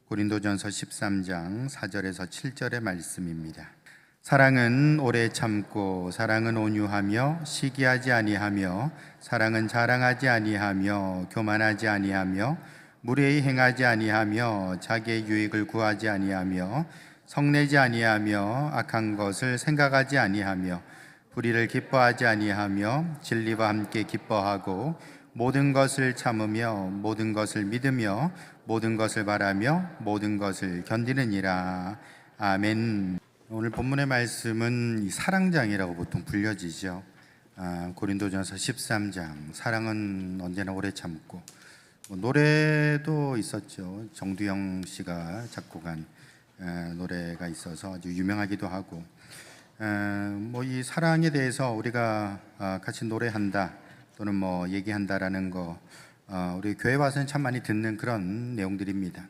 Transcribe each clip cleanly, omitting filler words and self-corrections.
고린도전서 13장 4절에서 7절의 말씀입니다. 사랑은 오래 참고 사랑은 온유하며 시기하지 아니하며 사랑은 자랑하지 아니하며 교만하지 아니하며 무례히 행하지 아니하며 자기의 유익을 구하지 아니하며 성내지 아니하며 악한 것을 생각하지 아니하며 불의를 기뻐하지 아니하며 진리와 함께 기뻐하고 모든 것을 참으며 모든 것을 믿으며 모든 것을 바라며 모든 것을 견디느니라. 아멘. 오늘 본문의 말씀은 이 사랑장이라고 보통 불려지죠. 고린도전서 13장, 사랑은 언제나 오래 참고, 노래도 있었죠. 정두영 씨가 작곡한 노래가 있어서 아주 유명하기도 하고, 이 사랑에 대해서 우리가 같이 노래한다 또는 얘기한다라는 거, 우리 교회 와서는 참 많이 듣는 그런 내용들입니다.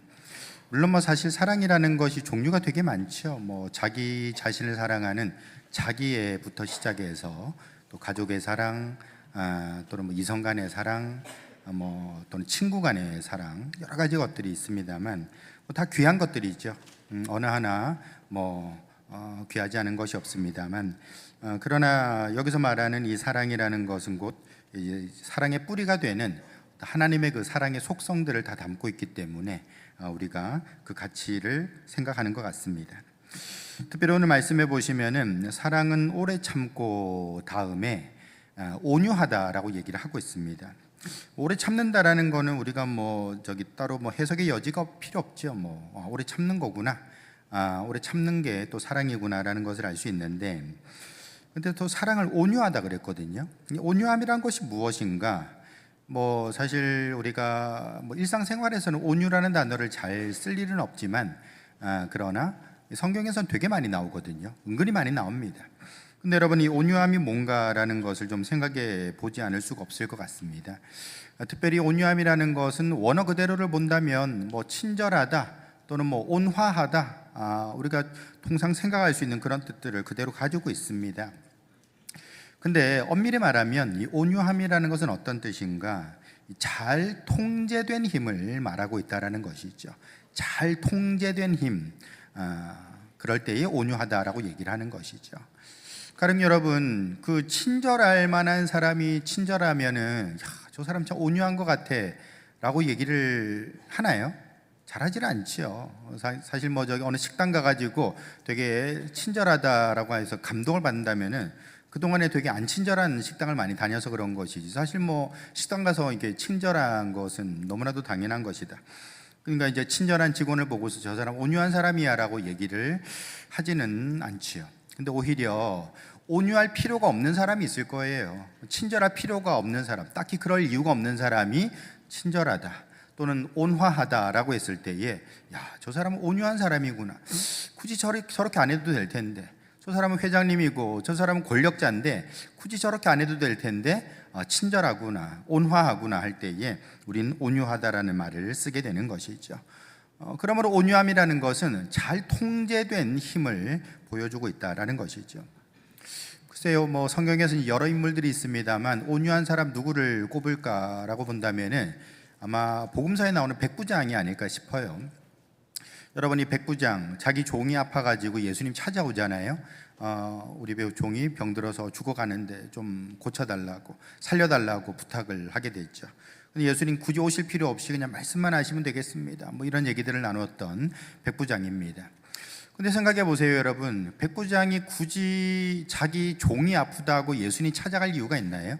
물론 사실 사랑이라는 것이 종류가 되게 많죠. 자기 자신을 사랑하는 자기애부터 시작해서 또 가족의 사랑, 또는 이성 간의 사랑, 또는 친구 간의 사랑, 여러 가지 것들이 있습니다만 다 귀한 것들이죠. 어느 하나 귀하지 않은 것이 없습니다만, 그러나 여기서 말하는 이 사랑이라는 것은 곧 사랑의 뿌리가 되는 하나님의 그 사랑의 속성들을 다 담고 있기 때문에 우리가 그 가치를 생각하는 것 같습니다. 특별히 오늘 말씀해 보시면은 사랑은 오래 참고 다음에 온유하다라고 얘기를 하고 있습니다. 오래 참는다라는 거는 우리가 따로 해석의 여지가 필요 없죠. 오래 참는 거구나, 오래 참는 게 또 사랑이구나라는 것을 알 수 있는데, 근데 또 사랑을 온유하다 그랬거든요. 온유함이란 것이 무엇인가? 사실 우리가 일상생활에서는 온유라는 단어를 잘 쓸 일은 없지만, 그러나 성경에서는 되게 많이 나오거든요. 은근히 많이 나옵니다. 근데 여러분, 이 온유함이 뭔가라는 것을 좀 생각해 보지 않을 수가 없을 것 같습니다. 특별히 온유함이라는 것은 원어 그대로를 본다면 친절하다 또는 온화하다, 우리가 통상 생각할 수 있는 그런 뜻들을 그대로 가지고 있습니다. 근데 엄밀히 말하면 이 온유함이라는 것은 어떤 뜻인가? 잘 통제된 힘을 말하고 있다라는 것이죠. 잘 통제된 힘, 그럴 때에 온유하다라고 얘기를 하는 것이죠. 가령 여러분, 그 친절할 만한 사람이 친절하면은 저 사람 참 온유한 것 같아 라고 얘기를 하나요? 잘하지는 않죠. 사실 어느 식당 가가지고 되게 친절하다라고 해서 감동을 받는다면은 그동안에 되게 안 친절한 식당을 많이 다녀서 그런 것이지, 사실 식당 가서 이렇게 친절한 것은 너무나도 당연한 것이다. 그러니까 이제 친절한 직원을 보고서 저 사람 온유한 사람이야 라고 얘기를 하지는 않지요. 근데 오히려 온유할 필요가 없는 사람이 있을 거예요. 친절할 필요가 없는 사람, 딱히 그럴 이유가 없는 사람이 친절하다 또는 온화하다라고 했을 때에, 저 사람은 온유한 사람이구나, 굳이 저렇게 안 해도 될 텐데, 저 사람은 회장님이고 저 사람은 권력자인데 굳이 저렇게 안 해도 될 텐데 친절하구나, 온화하구나 할 때에 우리는 온유하다라는 말을 쓰게 되는 것이죠. 그러므로 온유함이라는 것은 잘 통제된 힘을 보여주고 있다라는 것이죠. 글쎄요, 성경에서는 여러 인물들이 있습니다만 온유한 사람 누구를 꼽을까라고 본다면은 아마 복음서에 나오는 백부장이 아닐까 싶어요. 여러분, 이 백부장, 자기 종이 아파가지고 예수님 찾아오잖아요. 우리 배우 종이 병들어서 죽어가는데 좀 고쳐달라고, 살려달라고 부탁을 하게 됐죠. 근데 예수님 굳이 오실 필요 없이 그냥 말씀만 하시면 되겠습니다, 이런 얘기들을 나눴던 백부장입니다. 근데 생각해 보세요, 여러분. 백부장이 굳이 자기 종이 아프다고 예수님 찾아갈 이유가 있나요?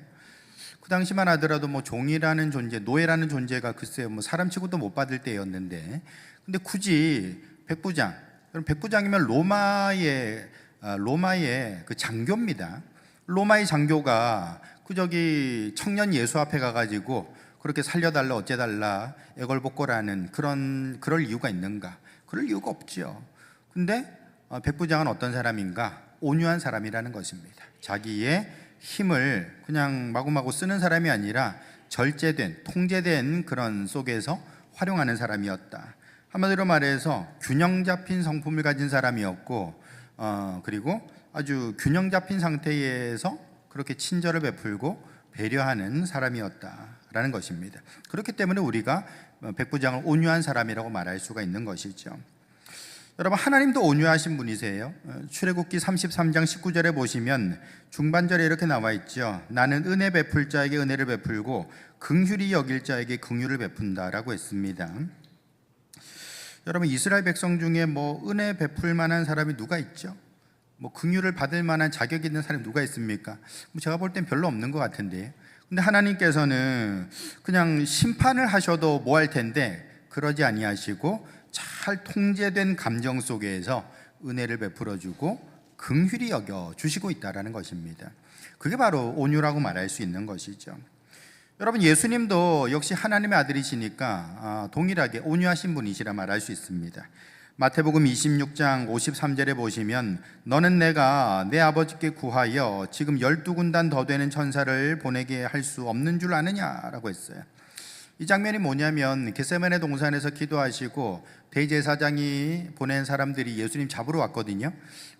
그 당시만 하더라도 종이라는 존재, 노예라는 존재가 글쎄요, 사람 치고도 못 받을 때였는데, 근데 굳이 백부장이면 로마의 그 장교입니다. 로마의 장교가 청년 예수 앞에 가가지고 그렇게 살려달라 어째달라 애걸복걸하는 그럴 이유가 있는가? 그럴 이유가 없죠. 근데 백부장은 어떤 사람인가? 온유한 사람이라는 것입니다. 자기의 힘을 그냥 마구마구 쓰는 사람이 아니라 절제된, 통제된 그런 속에서 활용하는 사람이었다. 한마디로 말해서 균형 잡힌 성품을 가진 사람이었고, 그리고 아주 균형 잡힌 상태에서 그렇게 친절을 베풀고 배려하는 사람이었다라는 것입니다. 그렇기 때문에 우리가 백부장을 온유한 사람이라고 말할 수가 있는 것이죠. 여러분, 하나님도 온유하신 분이세요. 출애굽기 33장 19절에 보시면 중반절에 이렇게 나와 있죠. 나는 은혜 베풀 자에게 은혜를 베풀고 긍휼히 여길 자에게 긍휼을 베푼다라고 했습니다. 여러분, 이스라엘 백성 중에 은혜 베풀 만한 사람이 누가 있죠? 긍휼을 받을 만한 자격 있는 사람이 누가 있습니까? 제가 볼 땐 별로 없는 것 같은데, 근데 하나님께서는 그냥 심판을 하셔도 뭐 할 텐데 그러지 아니하시고 잘 통제된 감정 속에서 은혜를 베풀어주고 긍휼히 여겨 주시고 있다라는 것입니다. 그게 바로 온유라고 말할 수 있는 것이죠. 여러분, 예수님도 역시 하나님의 아들이시니까 동일하게 온유하신 분이시라 말할 수 있습니다. 마태복음 26장 53절에 보시면 너는 내가 내 아버지께 구하여 지금 12군단 더 되는 천사를 보내게 할 수 없는 줄 아느냐라고 했어요. 이 장면이 뭐냐면 겟세마네 동산에서 기도하시고 대제사장이 보낸 사람들이 예수님 잡으러 왔거든요.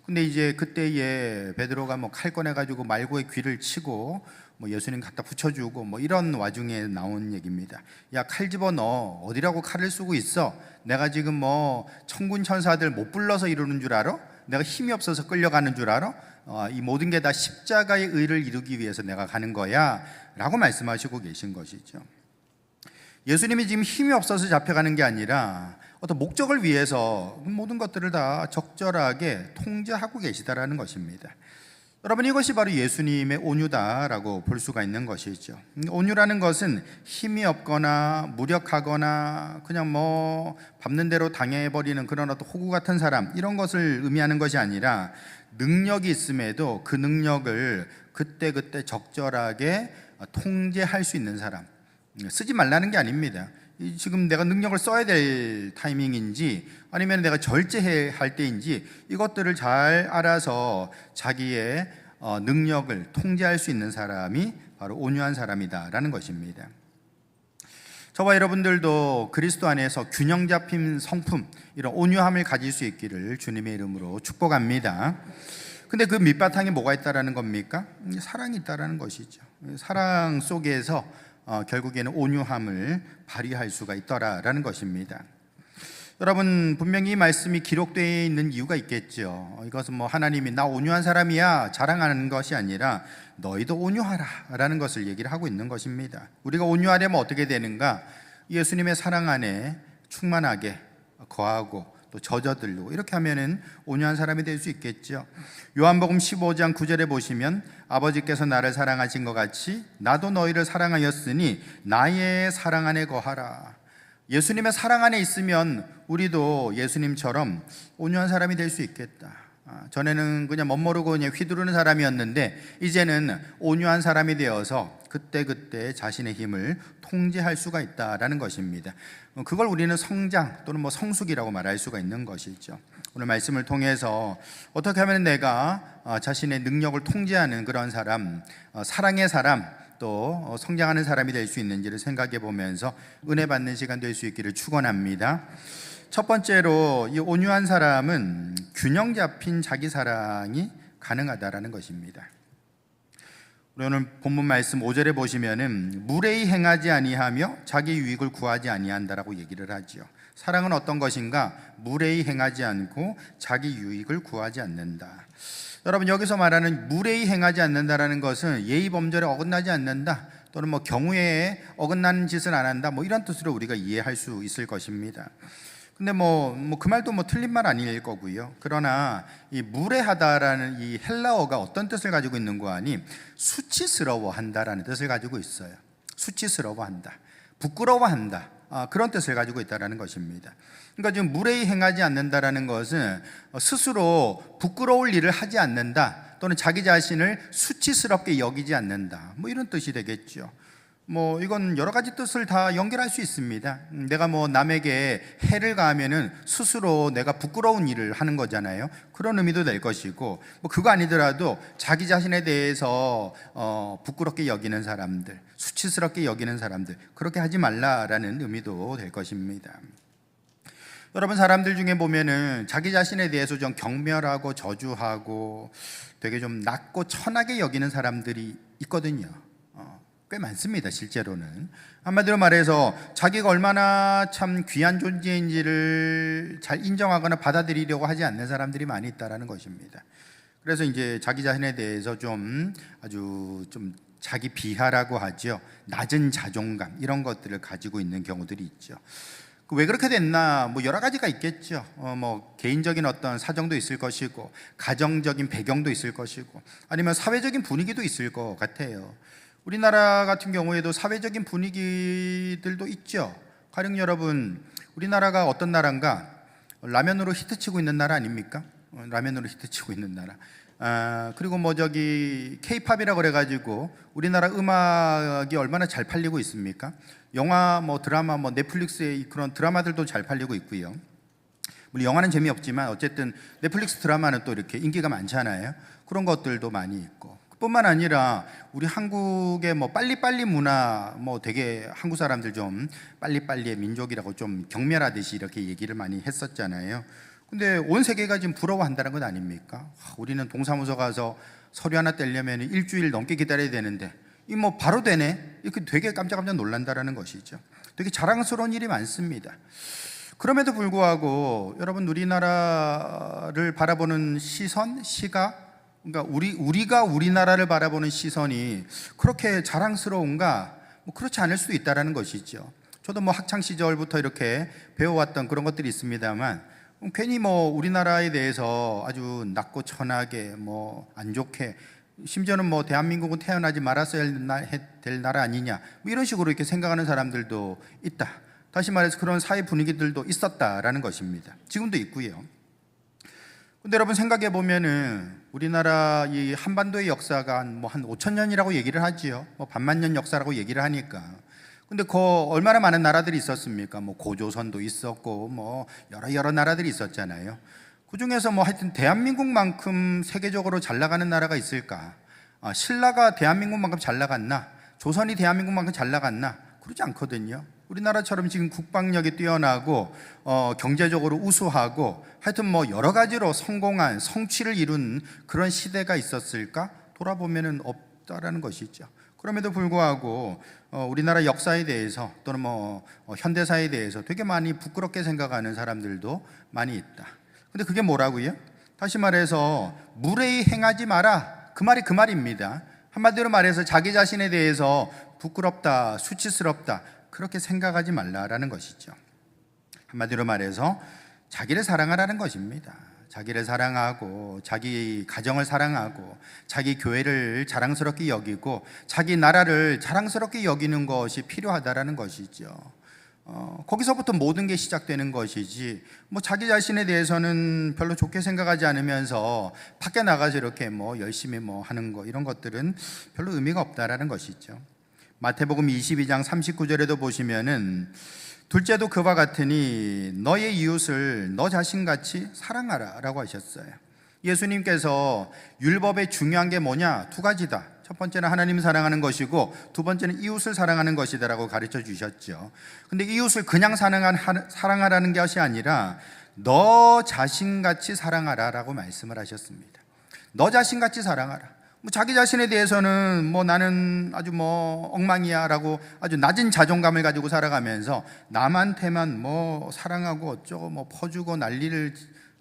근데 이제 그때에 베드로가 칼 꺼내가지고 말고의 귀를 치고 예수님 갖다 붙여주고 이런 와중에 나온 얘기입니다. 야, 칼 집어넣어. 어디라고 칼을 쓰고 있어? 내가 지금 천군 천사들 못 불러서 이러는 줄 알아? 내가 힘이 없어서 끌려가는 줄 알아? 이 모든 게 다 십자가의 의를 이루기 위해서 내가 가는 거야 라고 말씀하시고 계신 것이죠. 예수님이 지금 힘이 없어서 잡혀가는 게 아니라 어떤 목적을 위해서 모든 것들을 다 적절하게 통제하고 계시다라는 것입니다. 여러분, 이것이 바로 예수님의 온유다라고 볼 수가 있는 것이죠. 온유라는 것은 힘이 없거나 무력하거나 그냥 밟는 대로 당해버리는 그런 어떤 호구 같은 사람, 이런 것을 의미하는 것이 아니라 능력이 있음에도 그 능력을 그때그때 적절하게 통제할 수 있는 사람, 쓰지 말라는 게 아닙니다. 지금 내가 능력을 써야 될 타이밍인지 아니면 내가 절제해야 할 때인지 이것들을 잘 알아서 자기의 능력을 통제할 수 있는 사람이 바로 온유한 사람이다라는 것입니다. 저와 여러분들도 그리스도 안에서 균형 잡힌 성품, 이런 온유함을 가질 수 있기를 주님의 이름으로 축복합니다. 근데 그 밑바탕에 뭐가 있다라는 겁니까? 사랑이 있다라는 것이죠. 사랑 속에서 결국에는 온유함을 발휘할 수가 있더라라는 것입니다. 여러분, 분명히 이 말씀이 기록되어 있는 이유가 있겠죠. 이것은 하나님이 나 온유한 사람이야 자랑하는 것이 아니라 너희도 온유하라 라는 것을 얘기를 하고 있는 것입니다. 우리가 온유하려면 어떻게 되는가? 예수님의 사랑 안에 충만하게 거하고 또 젖어들고 이렇게 하면은 온유한 사람이 될 수 있겠죠. 요한복음 15장 9절에 보시면 아버지께서 나를 사랑하신 것 같이 나도 너희를 사랑하였으니 나의 사랑 안에 거하라. 예수님의 사랑 안에 있으면 우리도 예수님처럼 온유한 사람이 될 수 있겠다. 전에는 그냥 멋모르고 그냥 휘두르는 사람이었는데 이제는 온유한 사람이 되어서 그때그때 자신의 힘을 통제할 수가 있다라는 것입니다. 그걸 우리는 성장 또는 성숙이라고 말할 수가 있는 것이죠. 오늘 말씀을 통해서 어떻게 하면 내가 자신의 능력을 통제하는 그런 사람, 사랑의 사람, 또 성장하는 사람이 될 수 있는지를 생각해 보면서 은혜 받는 시간 될 수 있기를 축원합니다. 첫 번째로 이 온유한 사람은 균형 잡힌 자기 사랑이 가능하다라는 것입니다. 우리 오늘 본문 말씀 5절에 보시면은 무례히 행하지 아니하며 자기 유익을 구하지 아니한다라고 얘기를 하죠. 사랑은 어떤 것인가? 무례히 행하지 않고 자기 유익을 구하지 않는다. 여러분, 여기서 말하는 무례히 행하지 않는다라는 것은 예의 범절에 어긋나지 않는다, 또는 경우에 어긋나는 짓을 안 한다, 이런 뜻으로 우리가 이해할 수 있을 것입니다. 근데 그 말도 틀린 말 아닐 거고요. 그러나 이 무례하다라는 이 헬라어가 어떤 뜻을 가지고 있는 거 아니? 수치스러워한다라는 뜻을 가지고 있어요. 수치스러워한다, 부끄러워한다, 그런 뜻을 가지고 있다라는 것입니다. 그러니까 지금 무례히 행하지 않는다라는 것은 스스로 부끄러울 일을 하지 않는다, 또는 자기 자신을 수치스럽게 여기지 않는다, 이런 뜻이 되겠죠. 이건 여러 가지 뜻을 다 연결할 수 있습니다. 내가 남에게 해를 가하면은 스스로 내가 부끄러운 일을 하는 거잖아요. 그런 의미도 될 것이고, 그거 아니더라도 자기 자신에 대해서 부끄럽게 여기는 사람들, 수치스럽게 여기는 사람들, 그렇게 하지 말라라는 의미도 될 것입니다. 여러분, 사람들 중에 보면은 자기 자신에 대해서 좀 경멸하고 저주하고 되게 좀 낮고 천하게 여기는 사람들이 있거든요. 꽤 많습니다. 실제로는. 한마디로 말해서 자기가 얼마나 참 귀한 존재인지를 잘 인정하거나 받아들이려고 하지 않는 사람들이 많이 있다라는 것입니다. 그래서 이제 자기 자신에 대해서 아주 자기 비하라고 하죠. 낮은 자존감 이런 것들을 가지고 있는 경우들이 있죠. 왜 그렇게 됐나? 뭐 여러 가지가 있겠죠. 뭐 개인적인 어떤 사정도 있을 것이고, 가정적인 배경도 있을 것이고, 아니면 사회적인 분위기도 있을 것 같아요. 우리나라 같은 경우에도 사회적인 분위기들도 있죠. 가령 여러분, 우리나라가 어떤 나라인가? 라면으로 히트치고 있는 나라 아닙니까? 라면으로 히트치고 있는 나라. 그리고 K-팝이라고 그래가지고 우리나라 음악이 얼마나 잘 팔리고 있습니까? 영화, 드라마, 넷플릭스의 그런 드라마들도 잘 팔리고 있고요. 물론 영화는 재미없지만 어쨌든 넷플릭스 드라마는 또 이렇게 인기가 많잖아요. 그런 것들도 많이 있고. 뿐만 아니라 우리 한국의 빨리빨리 문화, 되게 한국 사람들 좀 빨리빨리의 민족이라고 좀 경멸하듯이 이렇게 얘기를 많이 했었잖아요. 근데 온 세계가 지금 부러워한다는 건 아닙니까? 우리는 동사무소 가서 서류 하나 떼려면 일주일 넘게 기다려야 되는데 바로 되네? 이렇게 되게 깜짝깜짝 놀란다라는 것이죠. 되게 자랑스러운 일이 많습니다. 그럼에도 불구하고 여러분, 우리나라를 바라보는 시각, 그러니까 우리가 우리나라를 바라보는 시선이 그렇게 자랑스러운가? 그렇지 않을 수도 있다라는 것이죠. 저도 학창 시절부터 이렇게 배워왔던 그런 것들이 있습니다만, 괜히 우리나라에 대해서 아주 낮고 천하게 안 좋게, 심지어는 대한민국은 태어나지 말았어야 될 나라 아니냐, 이런 식으로 이렇게 생각하는 사람들도 있다. 다시 말해서 그런 사회 분위기들도 있었다라는 것입니다. 지금도 있고요. 근데 여러분, 생각해 보면은 우리나라 이 한반도의 역사가 한 5,000년이라고 얘기를 하지요. 반만 년 역사라고 얘기를 하니까. 근데 얼마나 많은 나라들이 있었습니까? 고조선도 있었고 여러 나라들이 있었잖아요. 그 중에서 하여튼 대한민국만큼 세계적으로 잘 나가는 나라가 있을까? 신라가 대한민국만큼 잘 나갔나? 조선이 대한민국만큼 잘 나갔나? 그러지 않거든요. 우리나라처럼 지금 국방력이 뛰어나고 경제적으로 우수하고 하여튼 여러 가지로 성공한 성취를 이룬 그런 시대가 있었을까? 돌아보면은 없다라는 것이죠. 그럼에도 불구하고 우리나라 역사에 대해서 또는 현대사에 대해서 되게 많이 부끄럽게 생각하는 사람들도 많이 있다. 근데 그게 뭐라고요? 다시 말해서 무례히 행하지 마라. 그 말입니다. 한마디로 말해서 자기 자신에 대해서 부끄럽다, 수치스럽다, 그렇게 생각하지 말라라는 것이죠. 한마디로 말해서 자기를 사랑하라는 것입니다. 자기를 사랑하고 자기 가정을 사랑하고 자기 교회를 자랑스럽게 여기고 자기 나라를 자랑스럽게 여기는 것이 필요하다라는 것이죠. 거기서부터 모든 게 시작되는 것이지, 자기 자신에 대해서는 별로 좋게 생각하지 않으면서 밖에 나가서 이렇게 열심히 하는 거, 이런 것들은 별로 의미가 없다라는 것이죠. 마태복음 22장 39절에도 보시면은 둘째도 그와 같으니 너의 이웃을 너 자신같이 사랑하라 라고 하셨어요. 예수님께서 율법의 중요한 게 뭐냐? 두 가지다. 첫 번째는 하나님을 사랑하는 것이고 두 번째는 이웃을 사랑하는 것이다 라고 가르쳐 주셨죠. 근데 이웃을 그냥 사랑하라는 것이 아니라 너 자신같이 사랑하라 라고 말씀을 하셨습니다. 너 자신같이 사랑하라. 자기 자신에 대해서는 나는 아주 엉망이야 라고 아주 낮은 자존감을 가지고 살아가면서 남한테만 사랑하고 어쩌고 퍼주고 난리를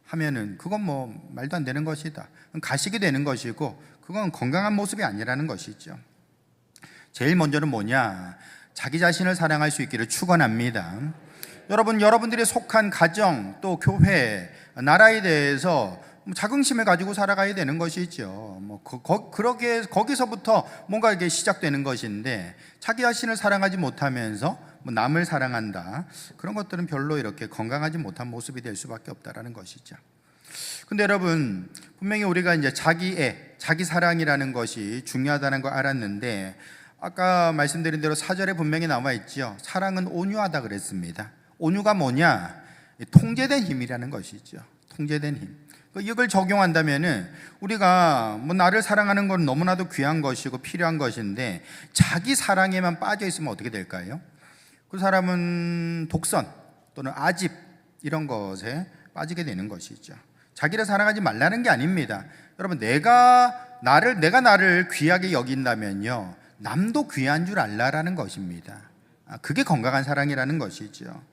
하면은 그건 말도 안 되는 것이다. 가식이 되는 것이고 그건 건강한 모습이 아니라는 것이죠. 제일 먼저는 뭐냐? 자기 자신을 사랑할 수 있기를 축원합니다. 여러분들이 속한 가정 또 교회, 나라에 대해서 자긍심을 가지고 살아가야 되는 것이죠. 거기서부터 뭔가 이게 시작되는 것인데, 자기 자신을 사랑하지 못하면서 남을 사랑한다, 그런 것들은 별로 이렇게 건강하지 못한 모습이 될 수밖에 없다라는 것이죠. 근데 여러분, 분명히 우리가 이제 자기 사랑이라는 것이 중요하다는 걸 알았는데, 아까 말씀드린 대로 4절에 분명히 나와 있죠. 사랑은 온유하다 그랬습니다. 온유가 뭐냐? 통제된 힘이라는 것이죠. 통제된 힘. 이걸 적용한다면은 우리가 나를 사랑하는 건 너무나도 귀한 것이고 필요한 것인데, 자기 사랑에만 빠져 있으면 어떻게 될까요? 그 사람은 독선 또는 아집, 이런 것에 빠지게 되는 것이죠. 자기를 사랑하지 말라는 게 아닙니다. 여러분, 내가 나를 귀하게 여긴다면요, 남도 귀한 줄 알라라는 것입니다. 그게 건강한 사랑이라는 것이죠.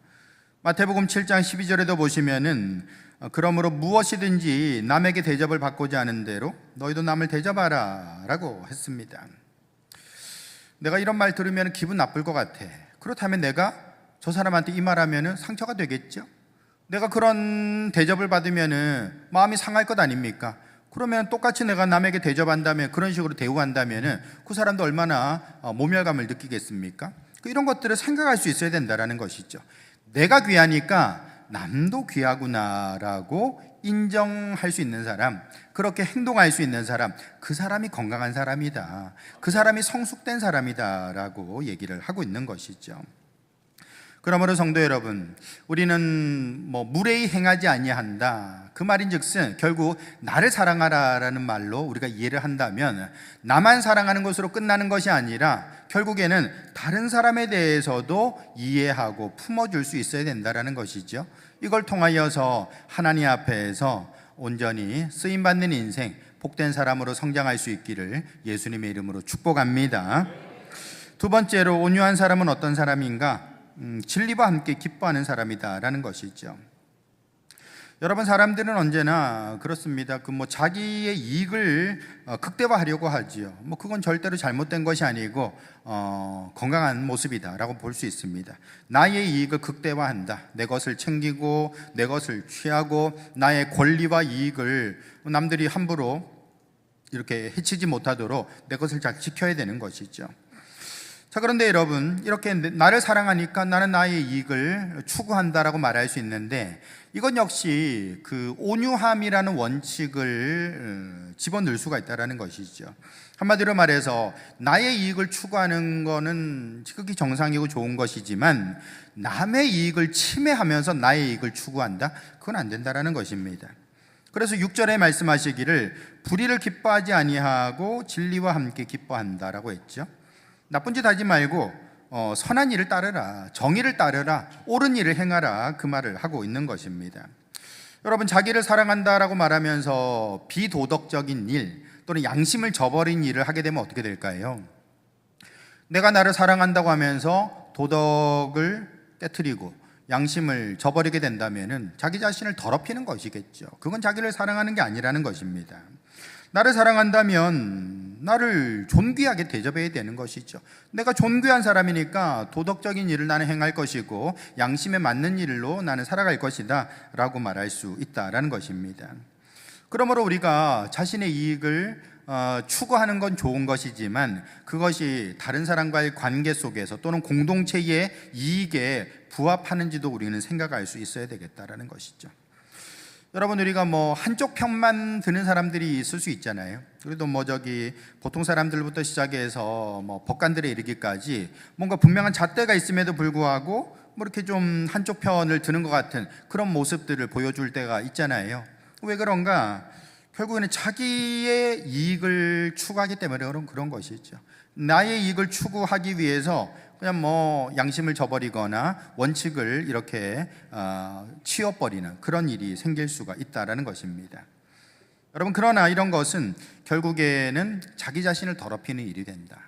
마태복음 7장 12절에도 보시면은 그러므로 무엇이든지 남에게 대접을 받고자 하는 대로 너희도 남을 대접하라 라고 했습니다. 내가 이런 말 들으면 기분 나쁠 것 같아. 그렇다면 내가 저 사람한테 이 말하면 상처가 되겠죠. 내가 그런 대접을 받으면 마음이 상할 것 아닙니까? 그러면 똑같이 내가 남에게 대접한다면, 그런 식으로 대우한다면 그 사람도 얼마나 모멸감을 느끼겠습니까? 이런 것들을 생각할 수 있어야 된다는 것이죠. 내가 귀하니까 남도 귀하구나라고 인정할 수 있는 사람, 그렇게 행동할 수 있는 사람, 그 사람이 건강한 사람이다, 그 사람이 성숙된 사람이다 라고 얘기를 하고 있는 것이죠. 그러므로 성도 여러분, 우리는 무례히 행하지 아니한다, 그 말인즉슨 결국 나를 사랑하라라는 말로 우리가 이해를 한다면 나만 사랑하는 것으로 끝나는 것이 아니라 결국에는 다른 사람에 대해서도 이해하고 품어줄 수 있어야 된다는 것이죠. 이걸 통하여서 하나님 앞에서 온전히 쓰임받는 인생, 복된 사람으로 성장할 수 있기를 예수님의 이름으로 축복합니다. 두 번째로, 온유한 사람은 어떤 사람인가? 진리와 함께 기뻐하는 사람이다 라는 것이죠. 여러분, 사람들은 언제나 그렇습니다. 자기의 이익을 극대화하려고 하지요. 그건 절대로 잘못된 것이 아니고 건강한 모습이다 라고 볼 수 있습니다. 나의 이익을 극대화한다, 내 것을 챙기고 내 것을 취하고 나의 권리와 이익을 남들이 함부로 이렇게 해치지 못하도록 내 것을 잘 지켜야 되는 것이죠. 자, 그런데 여러분, 이렇게 나를 사랑하니까 나는 나의 이익을 추구한다라고 말할 수 있는데, 이건 역시 그 온유함이라는 원칙을 집어넣을 수가 있다는 것이죠. 한마디로 말해서 나의 이익을 추구하는 것은 지극히 정상이고 좋은 것이지만 남의 이익을 침해하면서 나의 이익을 추구한다? 그건 안 된다는 것입니다. 그래서 6절에 말씀하시기를 불의를 기뻐하지 아니하고 진리와 함께 기뻐한다라고 했죠. 나쁜 짓 하지 말고 선한 일을 따르라, 정의를 따르라, 옳은 일을 행하라, 그 말을 하고 있는 것입니다. 여러분, 자기를 사랑한다라고 말하면서 비도덕적인 일 또는 양심을 저버린 일을 하게 되면 어떻게 될까요? 내가 나를 사랑한다고 하면서 도덕을 깨트리고 양심을 저버리게 된다면 자기 자신을 더럽히는 것이겠죠. 그건 자기를 사랑하는 게 아니라는 것입니다. 나를 사랑한다면 나를 존귀하게 대접해야 되는 것이죠. 내가 존귀한 사람이니까 도덕적인 일을 나는 행할 것이고 양심에 맞는 일로 나는 살아갈 것이다 라고 말할 수 있다라는 것입니다. 그러므로 우리가 자신의 이익을 추구하는 건 좋은 것이지만 그것이 다른 사람과의 관계 속에서 또는 공동체의 이익에 부합하는지도 우리는 생각할 수 있어야 되겠다라는 것이죠. 여러분, 우리가 한쪽 편만 드는 사람들이 있을 수 있잖아요. 그래도 보통 사람들부터 시작해서 법관들에 이르기까지 뭔가 분명한 잣대가 있음에도 불구하고 이렇게 좀 한쪽 편을 드는 것 같은 그런 모습들을 보여줄 때가 있잖아요. 왜 그런가? 결국에는 자기의 이익을 추구하기 때문에 그런 것이죠. 나의 이익을 추구하기 위해서 그냥 양심을 저버리거나 원칙을 이렇게 치워버리는 그런 일이 생길 수가 있다라는 것입니다. 여러분, 그러나 이런 것은 결국에는 자기 자신을 더럽히는 일이 된다.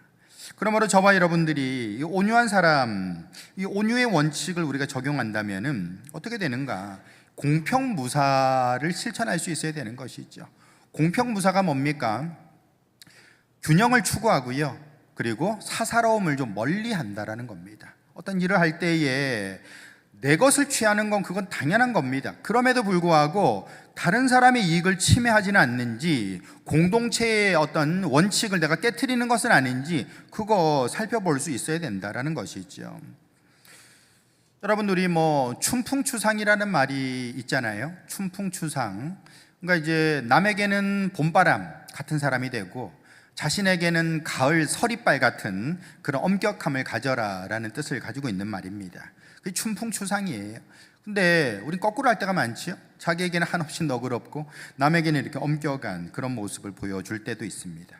그러므로 저와 여러분들이 이 온유한 사람, 이 온유의 원칙을 우리가 적용한다면은 어떻게 되는가? 공평무사를 실천할 수 있어야 되는 것이죠. 공평무사가 뭡니까? 균형을 추구하고요, 그리고 사사로움을 좀 멀리 한다라는 겁니다. 어떤 일을 할 때에 내 것을 취하는 건 그건 당연한 겁니다. 그럼에도 불구하고 다른 사람의 이익을 침해하지는 않는지, 공동체의 어떤 원칙을 내가 깨트리는 것은 아닌지 그거 살펴볼 수 있어야 된다라는 것이죠. 여러분, 우리 춘풍추상이라는 말이 있잖아요. 춘풍추상. 그러니까 이제 남에게는 봄바람 같은 사람이 되고 자신에게는 가을 서리빨 같은 그런 엄격함을 가져라라는 뜻을 가지고 있는 말입니다. 그게 춘풍추상이에요. 근데 우린 거꾸로 할 때가 많지요. 자기에게는 한없이 너그럽고 남에게는 이렇게 엄격한 그런 모습을 보여줄 때도 있습니다.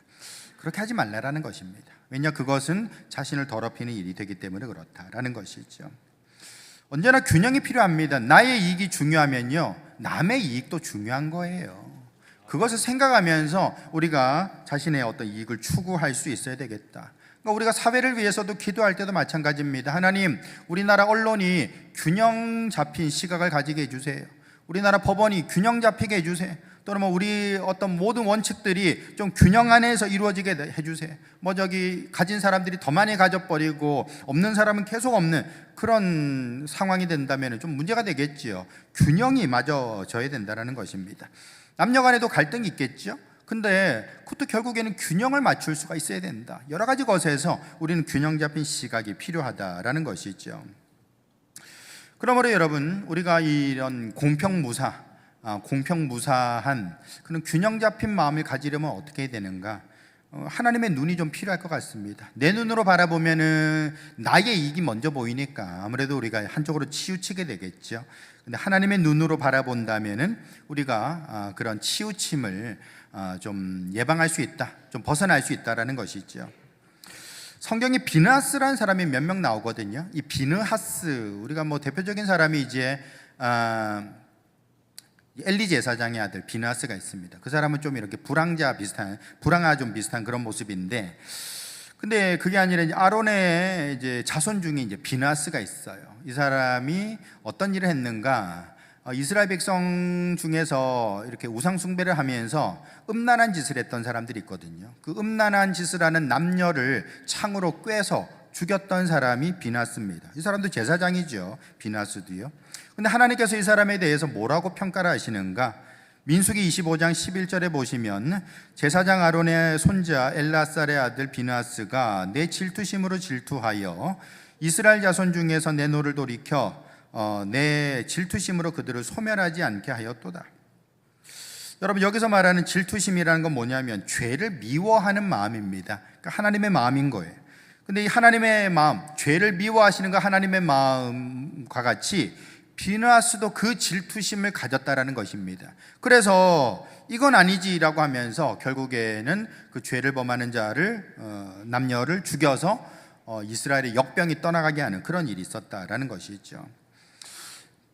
그렇게 하지 말라라는 것입니다. 왜냐, 그것은 자신을 더럽히는 일이 되기 때문에 그렇다라는 것이죠. 언제나 균형이 필요합니다. 나의 이익이 중요하면요, 남의 이익도 중요한 거예요. 그것을 생각하면서 우리가 자신의 어떤 이익을 추구할 수 있어야 되겠다. 그러니까 우리가 사회를 위해서도 기도할 때도 마찬가지입니다. 하나님, 우리나라 언론이 균형 잡힌 시각을 가지게 해주세요. 우리나라 법원이 균형 잡히게 해주세요. 또는 뭐 우리 어떤 모든 원칙들이 좀 균형 안에서 이루어지게 해주세요. 뭐 저기 가진 사람들이 더 많이 가져버리고 없는 사람은 계속 없는 그런 상황이 된다면 좀 문제가 되겠지요. 균형이 맞아져야 된다는 것입니다. 남녀 간에도 갈등이 있겠죠. 근데 그것도 결국에는 균형을 맞출 수가 있어야 된다. 여러 가지 것에서 우리는 균형 잡힌 시각이 필요하다라는 것이죠. 그러므로 여러분, 우리가 이런 공평무사한 그런 균형 잡힌 마음을 가지려면 어떻게 해야 되는가? 하나님의 눈이 좀 필요할 것 같습니다. 내 눈으로 바라보면은 나의 이익이 먼저 보이니까 아무래도 우리가 한쪽으로 치우치게 되겠죠. 근데 하나님의 눈으로 바라본다면은 우리가 그런 치우침을 좀 예방할 수 있다, 좀 벗어날 수 있다라는 것이죠. 성경에 비느하스라는 사람이 몇 명 나오거든요. 이 비느하스, 우리가 뭐 대표적인 사람이 이제 엘리 제사장의 아들 비느하스가 있습니다. 그 사람은 좀 이렇게 불황아 좀 비슷한 그런 모습인데, 근데 그게 아니라 이제 아론의 이제 자손 중에 이제 비느하스가 있어요. 이 사람이 어떤 일을 했는가? 이스라엘 백성 중에서 이렇게 우상 숭배를 하면서 음란한 짓을 했던 사람들이 있거든요. 그 음란한 짓을 하는 남녀를 창으로 꿰서 죽였던 사람이 비느하스입니다. 이 사람도 제사장이죠. 비느하스도요. 근데 하나님께서 이 사람에 대해서 뭐라고 평가를 하시는가? 민수기 25장 11절에 보시면 제사장 아론의 손자 엘라살의 아들 비느하스가 내 질투심으로 질투하여 이스라엘 자손 중에서 내 노를 돌이켜 내 질투심으로 그들을 소멸하지 않게 하였도다. 여러분, 여기서 말하는 질투심이라는 건 뭐냐면 죄를 미워하는 마음입니다. 그러니까 하나님의 마음인 거예요. 근데 이 하나님의 마음, 죄를 미워하시는 거 하나님의 마음과 같이 비느하스도 그 질투심을 가졌다라는 것입니다. 그래서 이건 아니지라고 하면서 결국에는 그 죄를 범하는 자를 남녀를 죽여서 이스라엘의 역병이 떠나가게 하는 그런 일이 있었다라는 것이죠.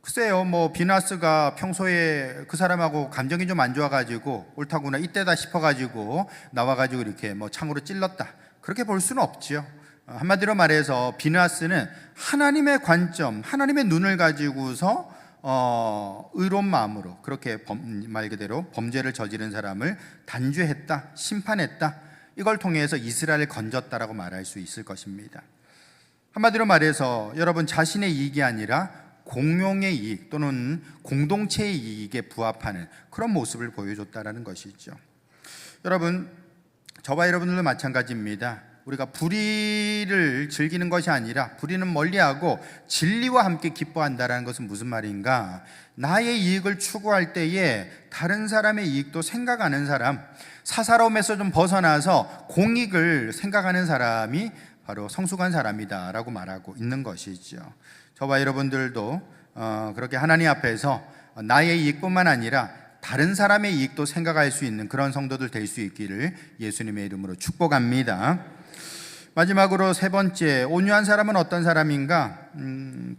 글쎄요, 뭐 비느하스가 평소에 그 사람하고 감정이 좀 안 좋아가지고 옳다구나 이때다 싶어가지고 나와가지고 이렇게 뭐 창으로 찔렀다, 그렇게 볼 수는 없죠. 한마디로 말해서 비느하스는 하나님의 관점, 하나님의 눈을 가지고서 의로운 마음으로 그렇게 말 그대로 범죄를 저지른 사람을 단죄했다, 심판했다, 이걸 통해서 이스라엘을 건졌다라고 말할 수 있을 것입니다. 한마디로 말해서 여러분, 자신의 이익이 아니라 공용의 이익 또는 공동체의 이익에 부합하는 그런 모습을 보여줬다라는 것이죠. 여러분, 저와 여러분들도 마찬가지입니다. 우리가 불의를 즐기는 것이 아니라 불의는 멀리하고 진리와 함께 기뻐한다는 것은 무슨 말인가? 나의 이익을 추구할 때에 다른 사람의 이익도 생각하는 사람, 사사로움에서 좀 벗어나서 공익을 생각하는 사람이 바로 성숙한 사람이다 라고 말하고 있는 것이죠. 저와 여러분들도 그렇게 하나님 앞에서 나의 이익뿐만 아니라 다른 사람의 이익도 생각할 수 있는 그런 성도들 될 수 있기를 예수님의 이름으로 축복합니다. 마지막으로 세 번째, 온유한 사람은 어떤 사람인가?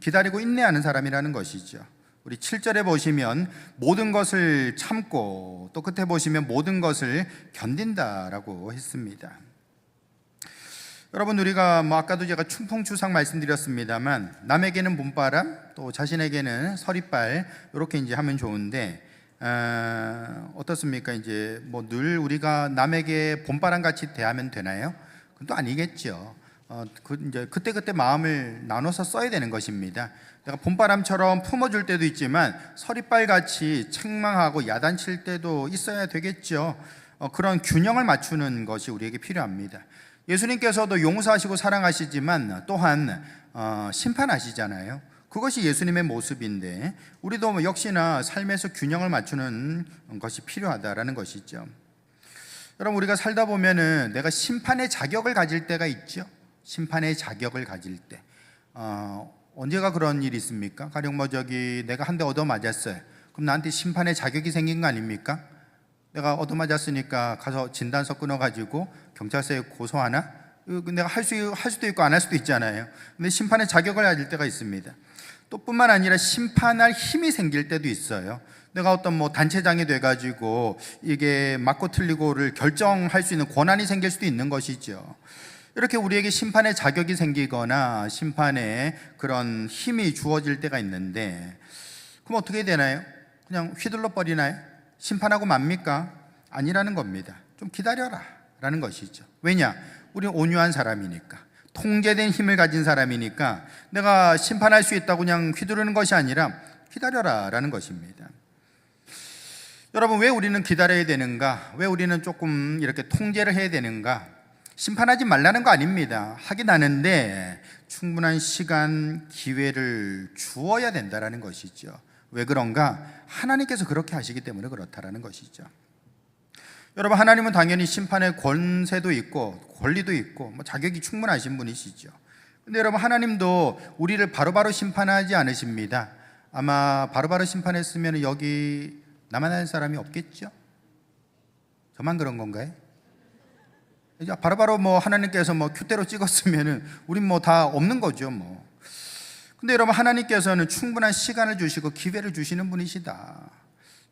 기다리고 인내하는 사람이라는 것이죠. 우리 7절에 보시면 모든 것을 참고, 또 끝에 보시면 모든 것을 견딘다라고 했습니다. 여러분, 우리가 뭐 아까도 제가 충풍추상 말씀드렸습니다만 남에게는 봄바람, 또 자신에게는 서리빨, 이렇게 이제 하면 좋은데 어떻습니까? 이제 뭐 늘 우리가 남에게 봄바람 같이 대하면 되나요? 그건 또 아니겠죠. 이제 그때 마음을 나눠서 써야 되는 것입니다. 내가 봄바람처럼 품어줄 때도 있지만 서리빨 같이 책망하고 야단칠 때도 있어야 되겠죠. 그런 균형을 맞추는 것이 우리에게 필요합니다. 예수님께서도 용서하시고 사랑하시지만 또한 심판하시잖아요. 그것이 예수님의 모습인데 우리도 뭐 역시나 삶에서 균형을 맞추는 것이 필요하다라는 것이죠. 여러분, 우리가 살다 보면은 내가 심판의 자격을 가질 때가 있죠. 심판의 자격을 가질 때 언제가 그런 일이 있습니까? 가령 뭐 저기 내가 한 대 얻어맞았어요. 그럼 나한테 심판의 자격이 생긴 거 아닙니까? 내가 얻어맞았으니까 가서 진단서 끊어가지고 경찰서에 고소하나? 내가 할 수도 있고 안 할 수도 있잖아요. 근데 심판의 자격을 가질 때가 있습니다. 또 뿐만 아니라 심판할 힘이 생길 때도 있어요. 내가 어떤 뭐 단체장이 돼가지고 이게 맞고 틀리고를 결정할 수 있는 권한이 생길 수도 있는 것이죠. 이렇게 우리에게 심판의 자격이 생기거나 심판의 그런 힘이 주어질 때가 있는데, 그럼 어떻게 되나요? 그냥 휘둘러 버리나요? 심판하고 맙니까? 아니라는 겁니다. 좀 기다려라 라는 것이죠. 왜냐? 우리는 온유한 사람이니까, 통제된 힘을 가진 사람이니까 내가 심판할 수 있다고 그냥 휘두르는 것이 아니라 기다려라 라는 것입니다. 여러분, 왜 우리는 기다려야 되는가? 왜 우리는 조금 이렇게 통제를 해야 되는가? 심판하지 말라는 거 아닙니다. 하긴 하는데 충분한 시간, 기회를 주어야 된다는 것이죠. 왜 그런가? 하나님께서 그렇게 하시기 때문에 그렇다라는 것이죠. 여러분, 하나님은 당연히 심판의 권세도 있고 권리도 있고 자격이 충분하신 분이시죠. 근데 여러분, 하나님도 우리를 바로바로 심판하지 않으십니다. 아마 바로바로 심판했으면 여기 나만 아는 사람이 없겠죠? 저만 그런 건가요? 바로바로 하나님께서 큐대로 찍었으면은 우린 다 없는 거죠. 근데 여러분, 하나님께서는 충분한 시간을 주시고 기회를 주시는 분이시다.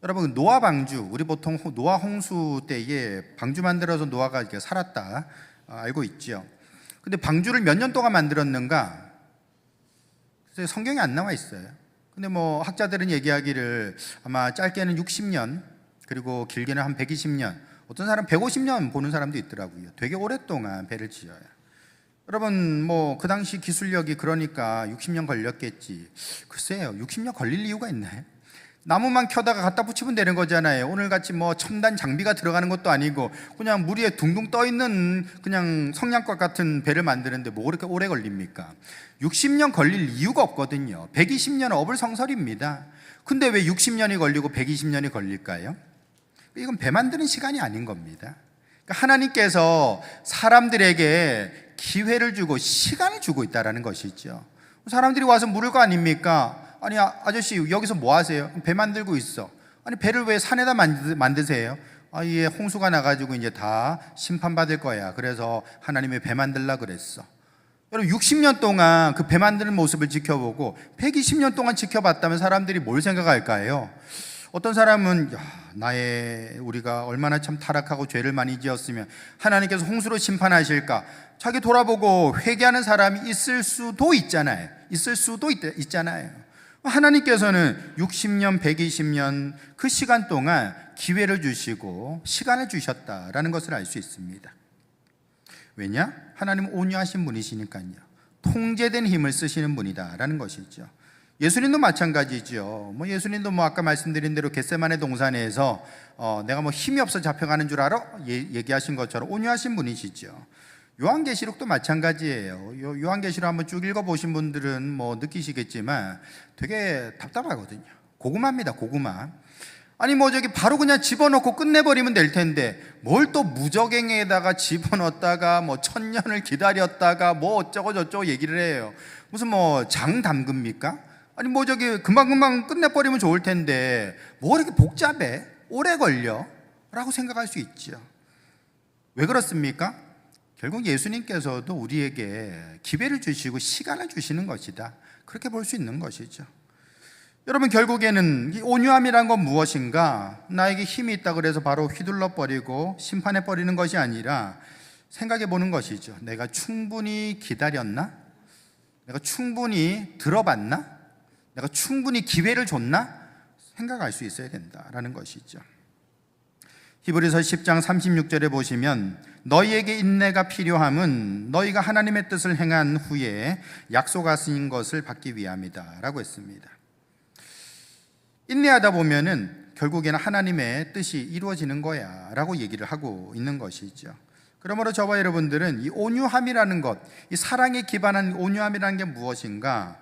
여러분, 노아 방주, 우리 보통 노아 홍수 때에 방주 만들어서 노아가 이렇게 살았다 알고 있죠. 근데 방주를 몇 년 동안 만들었는가? 성경에 안 나와 있어요. 근데 학자들은 얘기하기를 아마 짧게는 60년, 그리고 길게는 한 120년, 어떤 사람 150년 보는 사람도 있더라고요. 되게 오랫동안 배를 지어요. 여러분, 그 당시 기술력이 그러니까 60년 걸렸겠지. 글쎄요, 60년 걸릴 이유가 있나요? 나무만 켜다가 갖다 붙이면 되는 거잖아요. 오늘같이 첨단 장비가 들어가는 것도 아니고 그냥 물 위에 둥둥 떠있는 그냥 성냥갑 같은 배를 만드는데 그렇게 오래 걸립니까? 60년 걸릴 이유가 없거든요. 120년은 어불성설입니다. 근데 왜 60년이 걸리고 120년이 걸릴까요? 이건 배 만드는 시간이 아닌 겁니다. 그러니까 하나님께서 사람들에게 기회를 주고 시간을 주고 있다는 것이죠. 사람들이 와서 물을 거 아닙니까? 아니, 아저씨 여기서 뭐 하세요? 배 만들고 있어. 아니, 배를 왜 산에다 만드세요? 예, 홍수가 나가지고 이제 다 심판받을 거야. 그래서 하나님이 배 만들라 그랬어. 여러분, 60년 동안 그 배 만드는 모습을 지켜보고 120년 동안 지켜봤다면 사람들이 뭘 생각할까요? 어떤 사람은 우리가 얼마나 참 타락하고 죄를 많이 지었으면 하나님께서 홍수로 심판하실까? 자기 돌아보고 회개하는 사람이 있을 수도 있잖아요. 있잖아요. 하나님께서는 60년, 120년 그 시간 동안 기회를 주시고 시간을 주셨다라는 것을 알 수 있습니다. 왜냐? 하나님은 온유하신 분이시니까요. 통제된 힘을 쓰시는 분이다라는 것이죠. 예수님도 마찬가지죠. 예수님도 아까 말씀드린 대로 겟세마네 동산에서 내가 힘이 없어 잡혀가는 줄 알아? 얘기하신 것처럼 온유하신 분이시죠. 요한계시록도 마찬가지예요. 요한계시록 한번 쭉 읽어보신 분들은 느끼시겠지만 되게 답답하거든요. 고구마입니다, 고구마. 아니 저기 바로 그냥 집어넣고 끝내버리면 될 텐데 뭘 또 무적행에다가 집어넣었다가 1000년을 기다렸다가 어쩌고 저쩌고 얘기를 해요. 무슨 장 담급니까? 아니 저기 금방금방 끝내버리면 좋을 텐데 이렇게 복잡해? 오래 걸려? 라고 생각할 수 있죠. 왜 그렇습니까? 결국 예수님께서도 우리에게 기회를 주시고 시간을 주시는 것이다, 그렇게 볼 수 있는 것이죠. 여러분, 결국에는 이 온유함이란 건 무엇인가? 나에게 힘이 있다 그래서 바로 휘둘러 버리고 심판해 버리는 것이 아니라 생각해 보는 것이죠. 내가 충분히 기다렸나? 내가 충분히 들어봤나? 내가 충분히 기회를 줬나? 생각할 수 있어야 된다라는 것이죠. 히브리서 10장 36절에 보시면 너희에게 인내가 필요함은 너희가 하나님의 뜻을 행한 후에 약속하신 것을 받기 위함이다 라고 했습니다. 인내하다 보면은 결국에는 하나님의 뜻이 이루어지는 거야 라고 얘기를 하고 있는 것이죠. 그러므로 저와 여러분들은 이 온유함이라는 것, 이 사랑에 기반한 온유함이라는 게 무엇인가,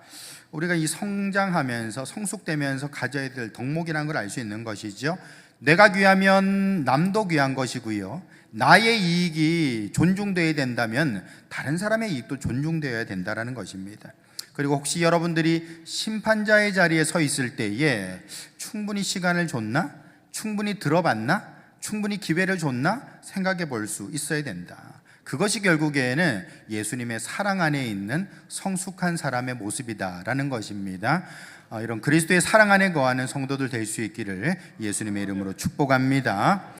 우리가 이 성장하면서 성숙되면서 가져야 될 덕목이라는 걸 알 수 있는 것이죠. 내가 귀하면 남도 귀한 것이고요, 나의 이익이 존중되어야 된다면 다른 사람의 이익도 존중되어야 된다는 것입니다. 그리고 혹시 여러분들이 심판자의 자리에 서 있을 때에 충분히 시간을 줬나? 충분히 들어봤나? 충분히 기회를 줬나? 생각해 볼 수 있어야 된다. 그것이 결국에는 예수님의 사랑 안에 있는 성숙한 사람의 모습이다라는 것입니다. 이런 그리스도의 사랑 안에 거하는 성도들 될 수 있기를 예수님의 이름으로 축복합니다.